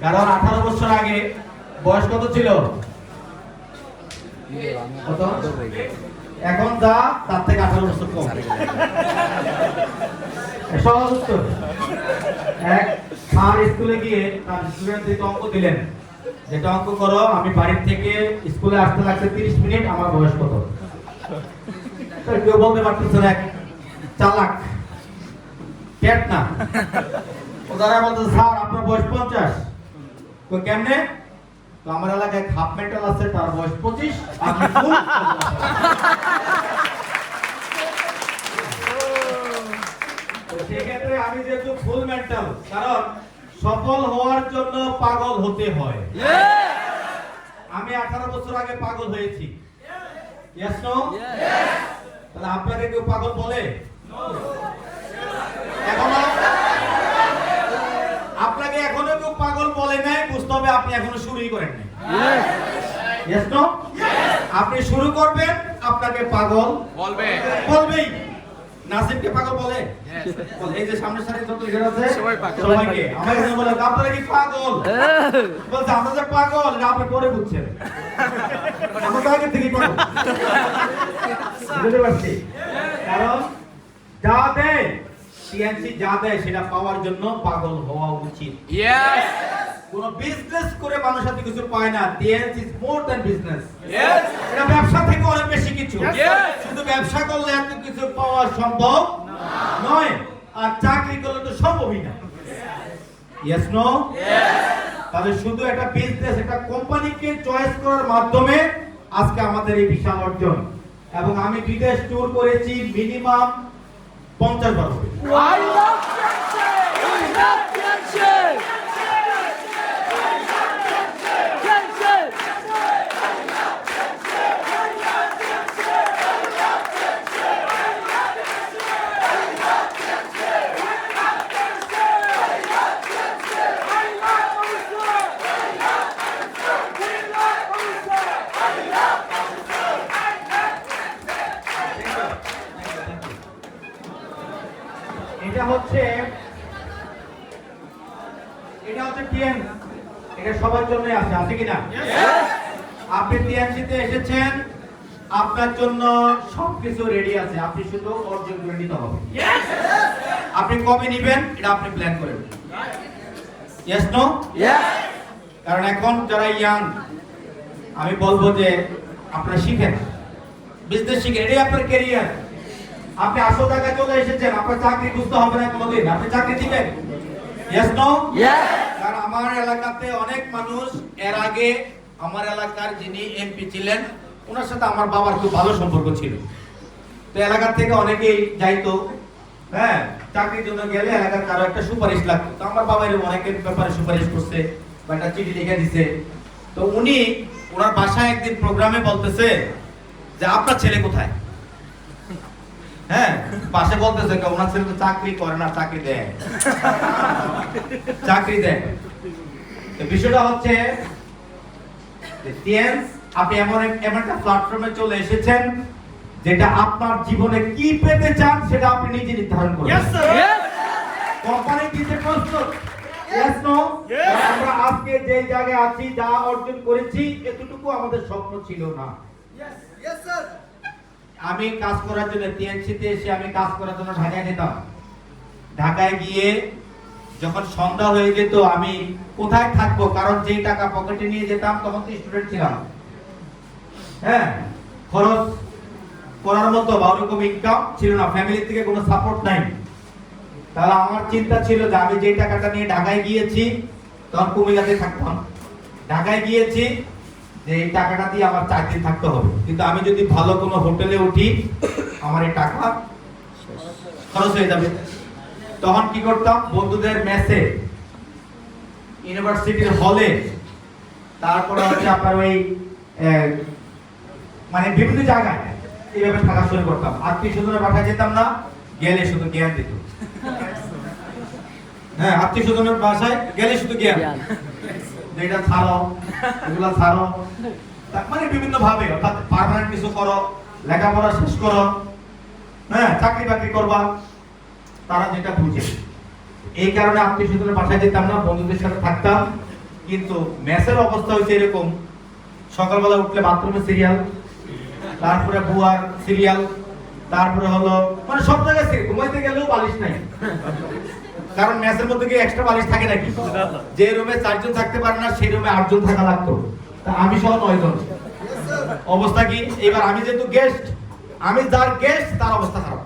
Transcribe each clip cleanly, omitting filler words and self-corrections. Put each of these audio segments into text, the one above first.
কারণ 18 বছর আগে বয়স কত ছিল? কত? এখন যা তার থেকে 18 বছর কম। সহজ উত্তর। এক স্যার স্কুলে গিয়ে তার স্টুডেন্টদেরকে অঙ্ক দিলেন, যেটা অঙ্ক করো, আমি বাড়ির থেকে স্কুলে আসতে লাগছে 30 মিনিট, আমার বয়স কত? কেউ বলতে পারতেছে না, চালাক পেট না। ওরা বলতে স্যার আপনার বয়স 50। তো কেমনে? তো আমার এলাকায় হাফ মেন্টাল আছে, তার বয়স 25। আপনি ফুল। সেক্ষেত্রে আমি যেহেতু ফুল মেন্টাল, কারণ সফল হওয়ার জন্য পাগল হতে হয়। আমি 18 বছর আগে পাগল হয়েছি। Yes no? তাহলে আপনাকে কেউ পাগল বলে? এখনো আপনাকে এখনো কেউ পাগল বলে নাই, বুঝতে হবে আপনি এখনো শুরুই করেন নাই। Yes no? আপনি শুরু করবেন, আপনাকে পাগল বলবেই। নাসিবকে পাগল বলে? এই যে সামনের সারি যত লিডার আছে সবাইকে আমার কাছে বলে আপনারা কি পাগল? বলছে আমরা যে পাগল, এটা আপনি পরে বুঝছেন, আমরা তো আগে থেকেই পাগল। বুঝতে পারছি? কারণ যা দেয় টিএনসি, যা দেয় সেটা পাওয়ার জন্য পাগল হওয়া উচিত। কোন বিজনেস করে মানুষ সাথে কিছু পায় না। TNC is more than business. এটা ব্যবসা থেকে অনেক বেশি কিছু। শুধু ব্যবসা করলে এত কিছু পাওয়া সম্ভব নয়, আর চাকরি করলে তো সম্ভবই না। Yes no? তাহলে শুধু একটা বিজনেস, একটা কোম্পানিকে চয়েস করার মাধ্যমে আজকে আমাদের এই বিশাল অর্জন। এবং আমি বিদেশ ট্যুর করেছি minimum 50 bar. I love Firenze! I love Firenze! এটা হচ্ছে টিএন, এটা সবার জন্য আছে কিনা? আপনি টিএনসিতে এসেছেন, আপনার জন্য সবকিছু রেডি আছে, আপনি শুধু অর্জন করে নিতে হবে। আপনি কবে নেবেন এটা আপনি প্ল্যান করেন। Yes no? কারণ এখন যারা ইয়াং, আমি বলবো যে আপনারা শিখেন, বিজনেস শিখেন, এটাই আপনার ক্যারিয়ার। আপনি আসল জায়গায় চলে এসেছেন, আপনার চাকরি খুঁজতে হবে না কোনোদিন, আপনি চাকরি দিবেন। Yes no? কারণ আমার এলাকাতে অনেক মানুষ, এর আগে আমার এলাকার যিনি এমপি ছিলেন, ওনার সাথে আমার বাবার খুব ভালো সম্পর্ক ছিল। তো এলাকার থেকে অনেকেই যাইতো, হ্যাঁ, চাকরির জন্য গেলে এলাকার কারো একটা সুপারিশ লাগতো। তো আমার বাবা এরকম অনেকের ব্যাপারে সুপারিশ করছে বা একটা চিঠি লিখে দিছে। তো উনি ওনার বাসায় একদিন প্রোগ্রামে বলতেছে যে আপনার ছেলে কোথায়? হ্যাঁ, পাশে বলতেছে ওনার ছেলে তো চাকরি করে না, চাকরি দেয়। চাকরি দেয়। তো বিষয়টা হচ্ছে আপনি এমন একটা প্ল্যাটফর্মে চলে এসেছেন যেটা আপনার জীবনে কি পেতে চান সেটা আপনি নিজে নির্ধারণ করবেন। কোম্পানি দিতে প্রস্তুত? Yes no? আমরা আজকে যে জায়গায় আছি, যা অর্জন করেছি, এতটুকু আমাদের স্বপ্ন ছিল না। আমি কাজ করার জন্য টিএনসিতে এসে আমি কাজ করার জন্য ঢাকায় যেতাম। ঢাকায় গিয়ে যখন সন্ধ্যা হয়ে যেত, আমি কোথায় থাকবো? কারণ যে টাকা পকেটে নিয়ে যেতাম, তখন তো স্টুডেন্ট ছিলাম, হ্যাঁ, খরচ করার মতো বা ওরকম ইনকাম ছিল না, ফ্যামিলি থেকে কোনো সাপোর্ট নাই। তাহলে আমার চিন্তা ছিল যে আমি যে টাকাটা নিয়ে ঢাকায় গিয়েছি, তখন কুমিল্লাতে থাকতাম, ঢাকায় গিয়েছি যে এই টাকাটা দিয়ে আমার চাকরি থাকতে হবে, কিন্তু আমি যদি ভালো কোনো হোটেলে উঠি আমার এই টাকা খরচ হয়ে যাবে। তখন কি করতাম? বন্ধুদের মেসে, ইউনিভার্সিটির হলে, তারপরে হচ্ছে আপনার ওই মানে বিভিন্ন জায়গায় এইভাবে থাকা শুরু করতাম। আত্মীয় স্বজনের বাসায় যেতাম না, গেলে শুধু জ্ঞান দিত। হ্যাঁ, আত্মীয় স্বজনের বাসায় গেলে শুধু জ্ঞান, যেটা ছাড়ো, এগুলা ছাড়ো, মানে বিভিন্ন ভাবে, অর্থাৎ পার্মানেন্ট কিছু করো, লেখাপড়া শেষ করো, হ্যাঁ, চাকরি বাকরি করবা, তারা যেটা বুঝে। এই কারণে আত্মীয় স্বজনের বাসায় যেতাম না, বন্ধুদের সাথে থাকতাম। কিন্তু ম্যাচের অবস্থা হয়েছে এরকম, সকালবেলা উঠলে বাথরুমে সিরিয়াল, তারপরে বুয়ার সিরিয়াল, তারপরে হলো মানে সব জায়গায় ঘুমাইতে গেলেও বালিশ নাই। কারণ ম্যাচের মধ্যে কি এক্সট্রা বালিশ থাকে নাকি? যে রুমে 4 জন থাকতে পারে না সেই রুমে 8 জন থাকা লাগতো, তা আমি সহ 9 জন। অবস্থা কি? এবার আমি যেহেতু গেস্ট, আমি যার গেস্ট তার অবস্থা খারাপ।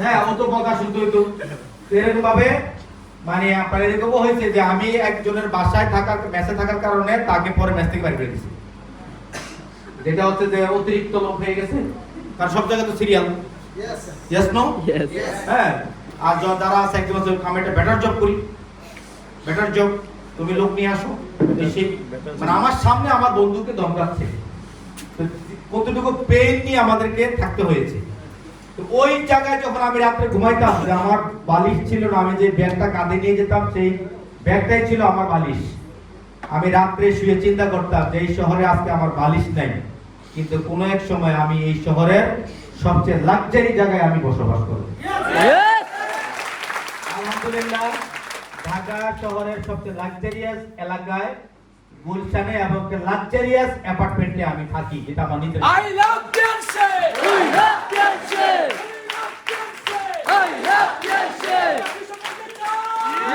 হ্যাঁ, ও তো বকা শুনতে হইতো। এরকম ভাবে মানে আপনার এরকমও হয়েছে যে আমি একজনের বাসায় থাকার ম্যাচে থাকার কারণে তাকে পরে ম্যাচ থেকে বাইরে করে দিয়েছি, যেটা হচ্ছে যে অতিরিক্ত লোক হয়ে গেছে। কারণ সব জায়গায় তো সিরিয়াল, ইয়েস নো, হ্যাঁ। আর যারা আছে একদম আমি একটা বেটার জব করি, বেটার জব, তুমি লোক নিয়ে আসো এসে মানে আমার সামনে আমার বন্ধুকে ধমকাচ্ছে, কতটুকু পেইন নিয়ে আমাদেরকে থাকতে হয়েছে। তো ওই জায়গায় যখন আমি রাত্রে ঘুমাইতাম, যে আমার বালিশ ছিল না, আমি যে ব্যাগটা কাঁধে নিয়ে যেতাম সেই ব্যাগটাই ছিল আমার বালিশ। আমি রাত্রে শুয়ে চিন্তা করতাম যে এই শহরে আজকে আমার বালিশ নাই, কিন্তু কোনো এক সময় আমি এই শহরের সবচেয়ে লাক্সারি জায়গায় আমি বসবাস করব। আলহামদুলিল্লাহ, ঢাকা শহরের সবচেয়ে লাক্সারিয়াস এলাকায় গুলশানে এবং একটা লাক্সারিয়াস অ্যাপার্টমেন্টে আমি থাকি, যেটা আমার নিজের। I love Beyonce! I love Beyonce! I love Beyonce!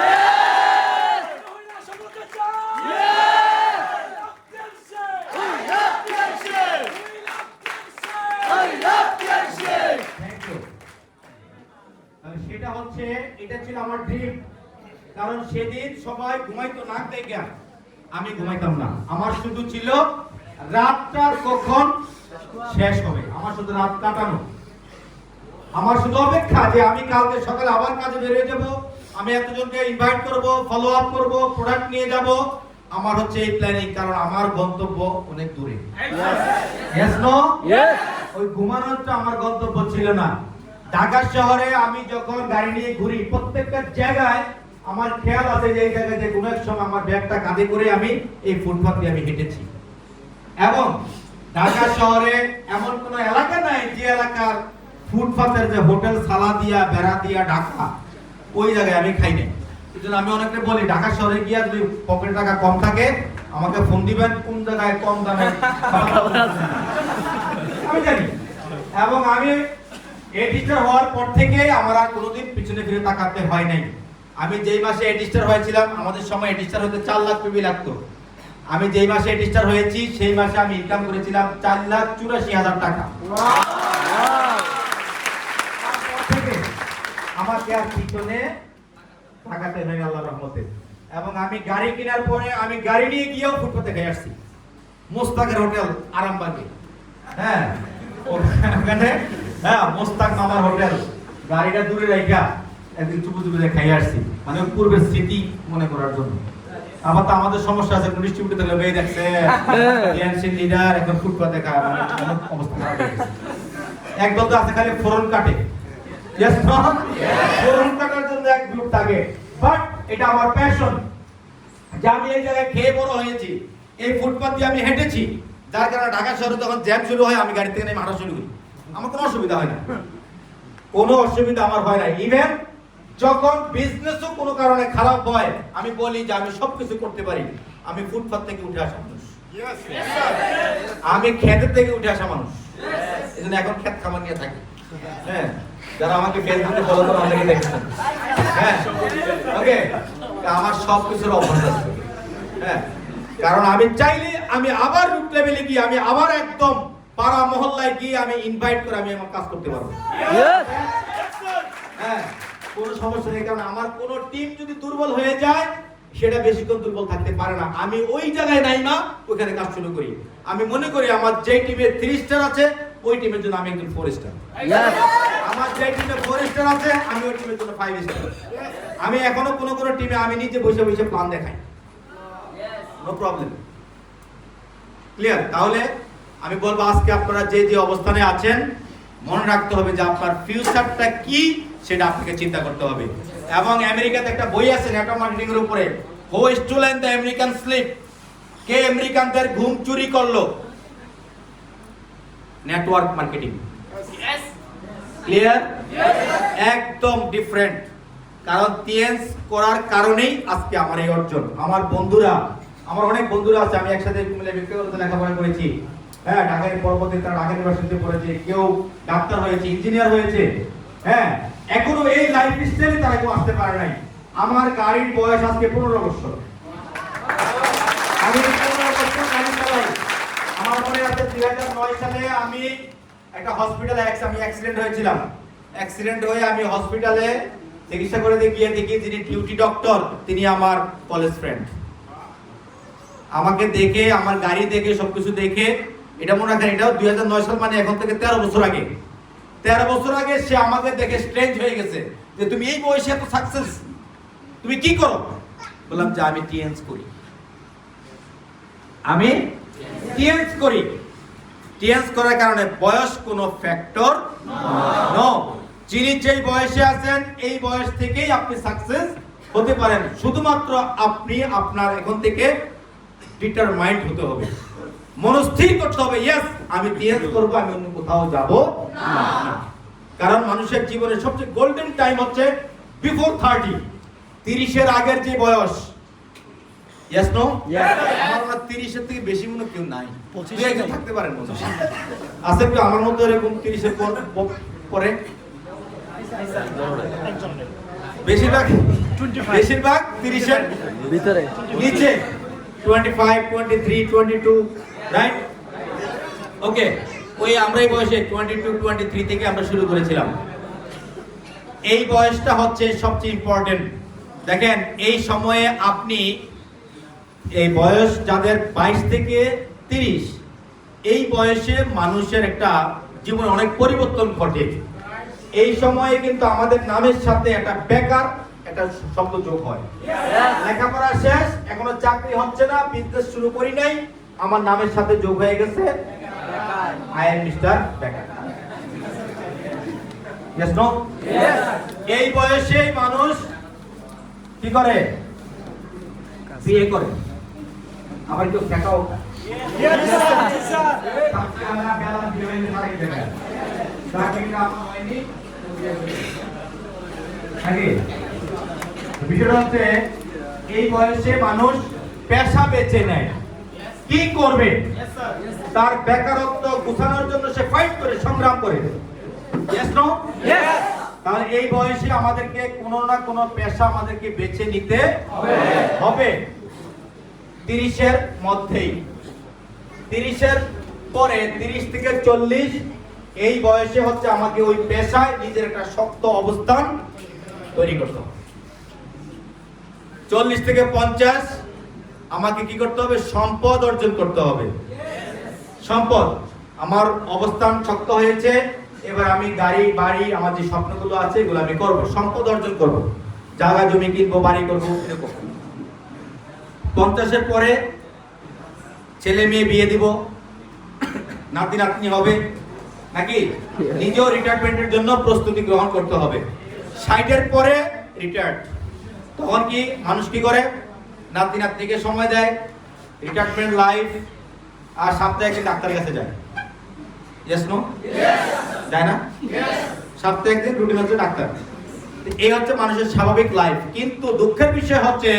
Yes! I love Beyonce! Thank you. সেটা হচ্ছে, এটা ছিল আমার ড্রিম। কারণ সেদিন সবাই ঘুমাইতো নাক দেখে, আমি ঘুমাইতাম না। আমার শুধু ছিল রাতটা কখন শেষ হবে, আমার শুধু রাত কাটানো, আমার শুধু অপেক্ষা যে আমি কালকে সকালে আবার কাজে বের হয়ে যাব, আমি এতজনকে ইনভাইট করব, ফলো আপ করব, প্রোডাক্ট নিয়ে যাব। আমার হচ্ছে এই প্ল্যানিং, কারণ আমার গন্তব্য অনেক দূরে। Yes no? Yes! ওই ঘুমানোটা আমার গন্তব্য ছিল না। ঢাকা শহরে আমি যখন গাড়ি নিয়ে ঘুরি, প্রত্যেকটা জায়গায় আমার খেয়াল আছে যে এই জায়গায় যে কোনো এক সময় আমার ব্যাগটা কাঁধে করে আমি এই ফুটপাথ দিয়ে আমি হেঁটেছি। এবং ঢাকা শহরে এমন কোনো এলাকা নাই যে এলাকার ফুটপাথের যে হোটেল সালা দিয়া বেড়া দিয়া ঢাকা, ওই জায়গায় আমি খাই নাই। এই জন্য আমি অনেককে বলি, ঢাকা শহরে গিয়ে যদি পকেটে টাকা কম থাকে আমাকে ফোন দিবেন, কোন জায়গায় কম দামে আমি জানি। এবং আমি এডিস্টার হওয়ার পর থেকে আমার আর কোনোদিন পিছনে ফিরে তাকাতে হয় নাই। আমি যেই মাসে এডিস্টার হয়েছিলাম, আমাদের সময় এডিস্টার হতে 4 লাখ পিবি লাগতো। আমি যেই মাসে এডিস্টার হয়েছি সেই মাসে আমি ইনকাম করেছিলাম 4,84,000 টাকা। তারপর থেকে আমাকে আর পিছনে তাকাতে হয় আল্লাহর রহমতে। এবং আমি গাড়ি কেনার পরে আমি গাড়ি নিয়ে গিয়েও ফুটপাতে খেয়ে আসছি, মোস্তাকের হোটেল আরামবাগে। হ্যাঁ, ওখানে হ্যাঁ মোস্তাক মামার হোটেল, গাড়িটা দূরে রাখা একদিন চুপু চুপু খাই আসছি, মানে পূর্বের স্মৃতি মনে করার জন্য। আবার তো আমাদের সমস্যা আছে, পুলিশ টিউটি থেকে বেয়ে দেখছে বিএনসি লিডার এখন ফুটপাত দেখা, মানে অবস্থা খারাপ হয়ে গেছে। একদল তো আছে খালি ফোরন কাটে, ইয়েস নো, ফোরন কাটার জন্য এক গ্রুপ থাকে। বাট এটা আমার প্যাশন, যে আমি এই জায়গায় খেয়ে বড় হয়েছি, এই ফুটপাত দিয়ে আমি হেঁটেছি, যার কারণে ঢাকা শহরে যখন জ্যাম শুরু হয় আমি গাড়ি থেকে নেমে হাঁটা শুরু করি, আমার কোনো অসুবিধা হয় না, কোনো অসুবিধা আমার হয় না। ইভেন যখন বিজনেসও কোনো কারণে খারাপ হয়, আমি বলি যে আমি সবকিছু করতে পারি, আমি ফুটপাত থেকে উঠে আসা মানুষ, আমি ক্ষেতের থেকে উঠে আসা মানুষ, এই জন্য এখন ক্ষেত খামার নিয়ে থাকি। হ্যাঁ, যারা আমাকে ফেসবুকে ফলো করে অনেকে দেখেছেন। হ্যাঁ, ওকে, আমার সবকিছুর অভ্যাস আছে। হ্যাঁ, কারণ আমি চাইলে আমি আবার রুট লেভেলে গিয়ে আমি আবার একদম পাড়া মহল্লায় গিয়ে আমি ইনভাইট করে আমি আমার কাজ করতে পারবো। হ্যাঁ, কোনো সমস্যা নেই, কারণ আমার কোন টিম যদি দুর্বল হয়ে যায় সেটা বেশিক্ষণ দুর্বল থাকতে পারে না। আমি ওই জায়গায় নাই না, ওইখানে কাজ শুরু করি। আমি মনে করি আমার যে টিমে 3 স্টার আছে ওই টিমের জন্য আমি একজন 4 স্টার। আমার যে টিমে 4 স্টার আছে আমি ওই টিমের জন্য 5 স্টার। আমি এখনো কোন টিমে আমি নিজে বসে বসে প্ল্যান দেখাই, নো প্রবলেম। ক্লিয়ার? তাহলে আমি বলবো আজকে আপনারা যে যে অবস্থানে আছেন মনে রাখতে হবে যে আপনার ফিউচারটা কি সেটা আপনাকে চিন্তা করতে হবে। এবং আমেরিকাতে একটা বই আছে নেটওয়ার্ক মার্কেটিং এর উপরে, হু স্টোলেন দ্য আমেরিকান স্লিপ, কে আমেরিকানদের ঘুম চুরি করলো? Network marketing. ক্লিয়ার? একদম ডিফারেন্ট। কারণ টিএনস করার কারণেই আজকে আমার এই অর্জন। আমার বন্ধুরা, আমার অনেক বন্ধুরা আছে, আমি একসাথে কুমিল্লা ব্যক্তিগত লেখাপড়া করেছি, হ্যাঁ, ঢাকায় পরবর্তীতে তারা ঢাকা ইউনিভার্সিটিতে পড়েছে, কেউ ডাক্তার হয়েছে, ইঞ্জিনিয়ার হয়েছে, হ্যাঁ, এখনো এই লাইফ স্টাইলে তারা কেউ আসতে পারে নাই। আমার গাড়ির বয়স আজকে 15 বছর। আমি 15 বছর গাড়ি চালাই। আমার মনে আছে 2009 সালে আমি একটা হসপিটালে আমি অ্যাক্সিডেন্ট হয়েছিলাম। অ্যাক্সিডেন্ট হয়ে আমি হসপিটালে চিকিৎসা করে গিয়ে দেখি যিনি ডিউটি ডক্টর তিনি আমার কলেজ ফ্রেন্ড। আমাকে দেখে, আমার গাড়ি দেখে, সবকিছু দেখে, এটা মনে রাখেন এটাও 2009 সাল, মানে এখন থেকে 13 বছর আগে। 13 বছর আগে সে আমাকে দেখে স্ট্রেঞ্জ হয়ে গেছে যে তুমি এই বয়সে এত সাকসেস, তুমি কি করো? বললাম যে আমি টিএনস করি। আমি টিএনস করি। টিএনস করার কারণে বয়স কোনো ফ্যাক্টর নো। যিনি যেই বয়সে আছেন এই বয়স থেকেই আপনি সাকসেস হতে পারেন। শুধুমাত্র আপনি আপনার এখন থেকে ডিটারমাইন্ড হতে হবে, মনস্থির করতে হবে, ইয়েস আমি টিএনস করব, আমি অন্য কোথাও যাব না। কারণ মানুষের জীবনের সবচেয়ে গোল্ডেন টাইম হচ্ছে বিফোর 30, 30-এর আগের যে বয়স। Yes no? আমার 30-এর থেকে বেশি মনে কেউ নাই, 25 থাকতে পারেন মনে আছে কি আমার মধ্যে এরকম 30-এর পরে বেশিরভাগ 30-এর ভিতরে নিচে 25, 23, 22, রাইট? ওকে, ওই আমরা এই বয়সে 22, 23 থেকে আমরা শুরু করেছিলাম। এই বয়সটা হচ্ছে সবচেয়ে ইম্পর্টেন্ট। দেখেন এই সময়ে আপনি, এই বয়স যাদের 22 থেকে 30, এই বয়সে মানুষের একটা জীবনে অনেক পরিবর্তন ঘটে। এই সময়ে কিন্তু আমাদের নামের সাথে একটা বেকার একটা শব্দ যোগ হয়। লেখাপড়া শেষ, এখনো চাকরি হচ্ছে না, বিজনেস শুরু করি নাই, আমার নামের সাথে যোগ হয়ে গেছে আই এম মিস্টার বেকার। Yes no? এই বয়সে মানুষ কি করে? বিয়ে করে। আবার কেউ টাকাও বিষয়টা হচ্ছে এই বয়সে মানুষ পেশা বেছে নেয়। কি করবে? তার বেকারত্ব গুছানোর জন্য সে ফাইট করে, সংগ্রাম করে। Yes no? তাহলে এই বয়সে আমাদেরকে কোনো না কোনো পেশা আমাদেরকে বেছে নিতে হবে। 30-এর মধ্যেই, 30-এর পরে 30 থেকে 40 এই বয়সে হচ্ছে আমাকে ওই পেশায় নিজের একটা শক্ত অবস্থান তৈরি করতে হবে। 40 থেকে 50 আমাকে কি করতে হবে? সম্পদ অর্জন করতে হবে। সম্পদ, আমার অবস্থান শক্ত হয়েছে, এবার আমি গাড়ি বাড়ি আমার যে স্বপ্নগুলো আছে এগুলো আমি করব, সম্পদ অর্জন করব, জায়গা জমি কিনবো, বাড়ি করবো, এরকম। 50-এর পরে ছেলে মেয়ে বিয়ে দিব, নাতি নাতনি হবে, নাকি নিজেও রিটায়ারমেন্টের জন্য প্রস্তুতি গ্রহণ করতে হবে। 60-এর পরে রিটায়ার্ড, তখন কি মানুষ কি করে? নাতি নাতনিকে সময় দেয়, রিটায়ারমেন্ট লাইফ, আর সপ্তাহে একদিন ডাক্তারের কাছে যায়। Yes no? যায় না? সপ্তাহে একদিন রুটিন হচ্ছে ডাক্তার। এই হচ্ছে মানুষের স্বাভাবিক লাইফ। কিন্তু দুঃখের বিষয় হচ্ছে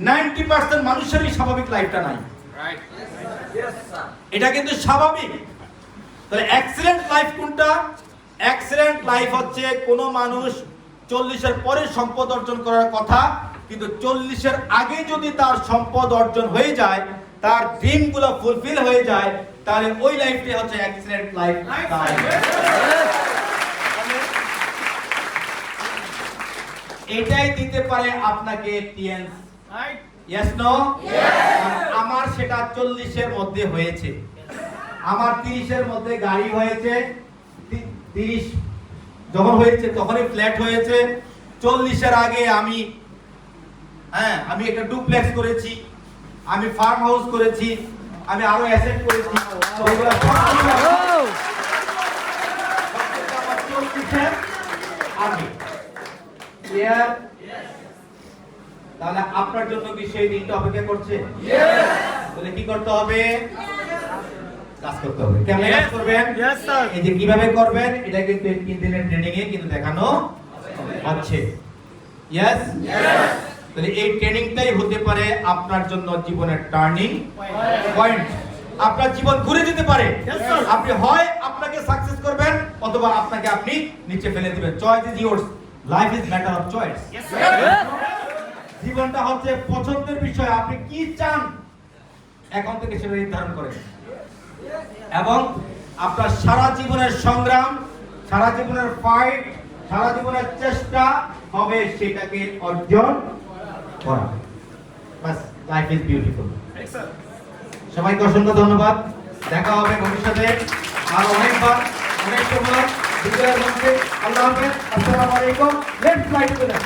90% মানুষেরই স্বাভাবিক লাইফটা নাই। এটা কিন্তু স্বাভাবিক। তাহলে এক্সিলেন্ট লাইফ কোনটা? এক্সিলেন্ট লাইফ হচ্ছে কোন মানুষ 40-এর পরে সম্পদ অর্জন করার কথা, কিন্তু 40-এর আগে যদি তার সম্পদ অর্জন হয়ে যায়, তার ড্রিম গুলো ফুলফিল হয়ে যায়, তাহলে ওই লাইফটাই হচ্ছে এক্সিলেন্ট লাইফ। এটাই দিতে পারে আপনাকে টিএনস। Yes no? আমার সেটা 40-এর মধ্যে হয়েছে, আমার 30-এর মধ্যে গাড়ি হয়েছে, 30 যখন হয়েছে তখনই ফ্ল্যাট হয়েছে। 40-এর আগে আমি একটা ডুপ্লেক্স করেছি, আমি ফার্ম হাউস করেছি, আমি আরো অ্যাসেট করেছি। তাহলে আপনার জন্য কি সেই দিনটা অপেক্ষা করছে? তাহলে কি করতে হবে? কাজ করতে হবে। কেমন কাজ করবেন? এই যে কিভাবে করবেন এটা কিন্তু 3 দিনের ট্রেনিং এ কিন্তু দেখানো হচ্ছে। ইয়েস তাহলে এই ট্রেনিংটাই হতে পারে আপনার জন্য জীবনের টার্নিং পয়েন্ট। আপনার জীবন ঘুরে যেতে পারে, আপনি হয় আপনাকে সাকসেস করবেন অথবা আপনাকে আপনি নিচে ফেলে দিবেন। Choice is yours, life is matter of choice. জীবনটা হচ্ছে পছন্দের বিষয়, আপনি কি চান এখন থেকে সেটা নির্ধারণ করেন এবং আপনার সারা জীবনের সংগ্রাম, সারা জীবনের ফাইট, সারা জীবনের চেষ্টা হবে সেটাকে অর্জন করা। বাস, লাইফ ইজ বিউটিফুল। সবাইকে অসংখ্য ধন্যবাদ। দেখা হবে ভবিষ্যতে আর অনেকবার, অনেক সময়। বিজয়ের মধ্যে আল্লাহ হাফেজ, আসসালামু আলাইকুম। Let's fly together.